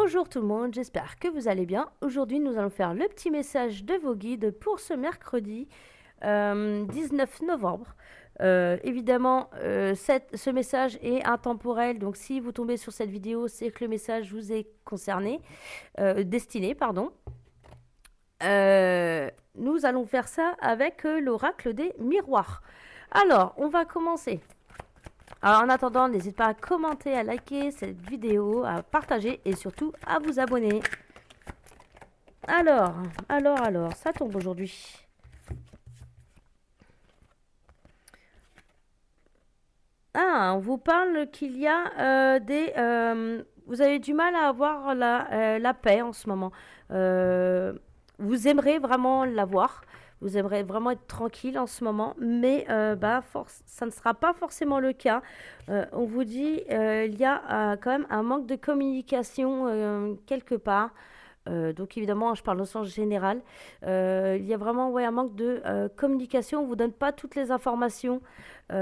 Bonjour tout le monde, j'espère que vous allez bien. Aujourd'hui, nous allons faire le petit message de vos guides pour ce mercredi 19 novembre. Évidemment, ce message est intemporel, donc si vous tombez sur cette vidéo, c'est que le message vous est concerné, destiné, pardon. Nous allons faire ça avec l'oracle des miroirs. Alors, on va commencer. Alors en attendant, n'hésitez pas à commenter, à liker cette vidéo, à partager et surtout à vous abonner. Alors, ça tombe aujourd'hui. Ah, on vous parle qu'il y a vous avez du mal à avoir la paix en ce moment. Vous aimerez vraiment l'avoir. Vous aimerez vraiment être tranquille en ce moment, mais ça ne sera pas forcément le cas. On vous dit il y a quand même un manque de communication quelque part. Donc évidemment, je parle au sens général. Il y a vraiment un manque de communication. On ne vous donne pas toutes les informations. Du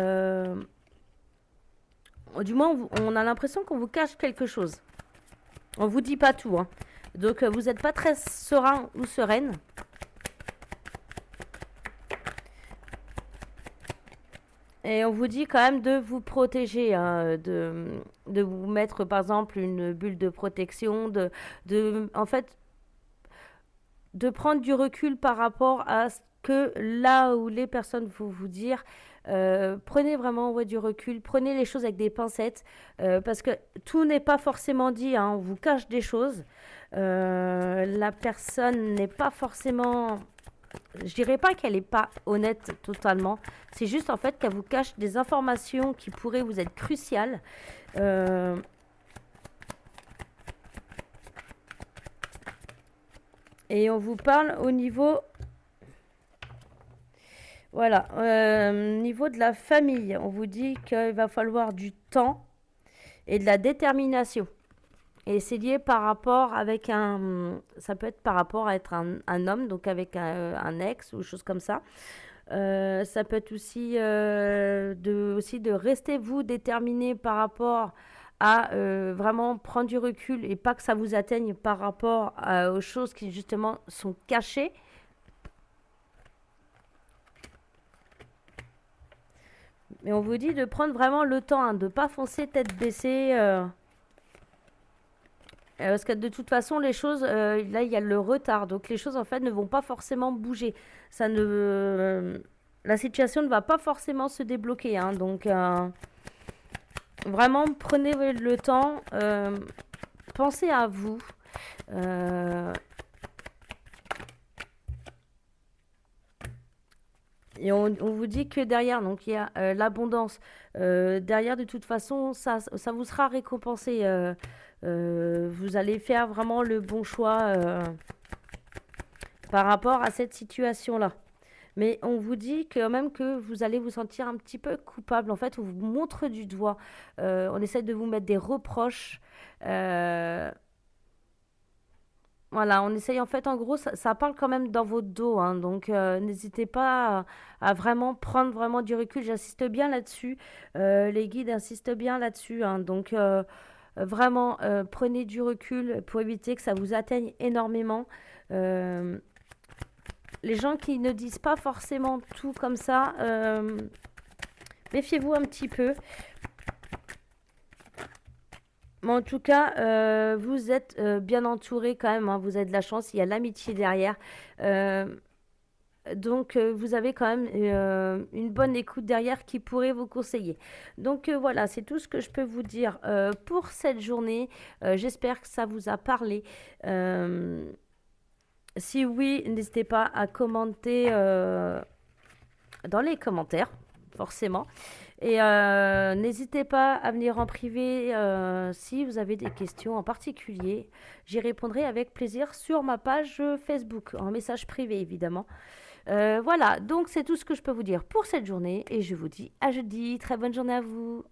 moins, on a l'impression qu'on vous cache quelque chose. On vous dit pas tout, hein. Donc vous n'êtes pas très serein ou sereine. Et on vous dit quand même de vous protéger, hein, de vous mettre par exemple une bulle de protection, en fait, de prendre du recul par rapport à ce que là où les personnes vont vous dire. Prenez vraiment du recul, prenez les choses avec des pincettes, parce que tout n'est pas forcément dit, hein, on vous cache des choses. La personne n'est pas forcément... Je dirais pas qu'elle n'est pas honnête totalement. C'est juste en fait qu'elle vous cache des informations qui pourraient vous être cruciales. Et on vous parle au niveau... Voilà, niveau de la famille, on vous dit qu'il va falloir du temps et de la détermination. Et c'est lié par rapport avec ça peut être par rapport à être un homme, donc avec un ex ou chose comme ça. Ça peut être aussi de rester vous déterminé par rapport à vraiment prendre du recul et pas que ça vous atteigne par rapport aux choses qui justement sont cachées. Mais on vous dit de prendre vraiment le temps, hein, de ne pas foncer tête baissée. Parce que de toute façon, les choses, là, il y a le retard. Donc les choses, en fait, ne vont pas forcément bouger. La situation ne va pas forcément se débloquer, hein. Donc vraiment, prenez le temps. Pensez à vous. Et on vous dit que derrière, donc il y a l'abondance. Derrière, de toute façon, ça vous sera récompensé. Vous allez faire vraiment le bon choix par rapport à cette situation-là. Mais on vous dit quand même que vous allez vous sentir un petit peu coupable. En fait, on vous montre du doigt. On essaie de vous mettre des reproches. Voilà, on essaye en fait, en gros, ça parle quand même dans votre dos, hein, donc n'hésitez pas à vraiment prendre vraiment du recul. J'insiste bien là-dessus, les guides insistent bien là-dessus, hein, donc vraiment prenez du recul pour éviter que ça vous atteigne énormément. Les gens qui ne disent pas forcément tout comme ça, méfiez-vous un petit peu. Mais en tout cas, vous êtes bien entouré quand même, hein, vous avez de la chance, il y a l'amitié derrière. Donc, vous avez quand même une bonne écoute derrière qui pourrait vous conseiller. Donc, voilà, c'est tout ce que je peux vous dire pour cette journée. J'espère que ça vous a parlé. Si oui, n'hésitez pas à commenter dans les commentaires, forcément. Et n'hésitez pas à venir en privé si vous avez des questions en particulier. J'y répondrai avec plaisir sur ma page Facebook, en message privé évidemment. Voilà, donc c'est tout ce que je peux vous dire pour cette journée et je vous dis à jeudi. Très bonne journée à vous.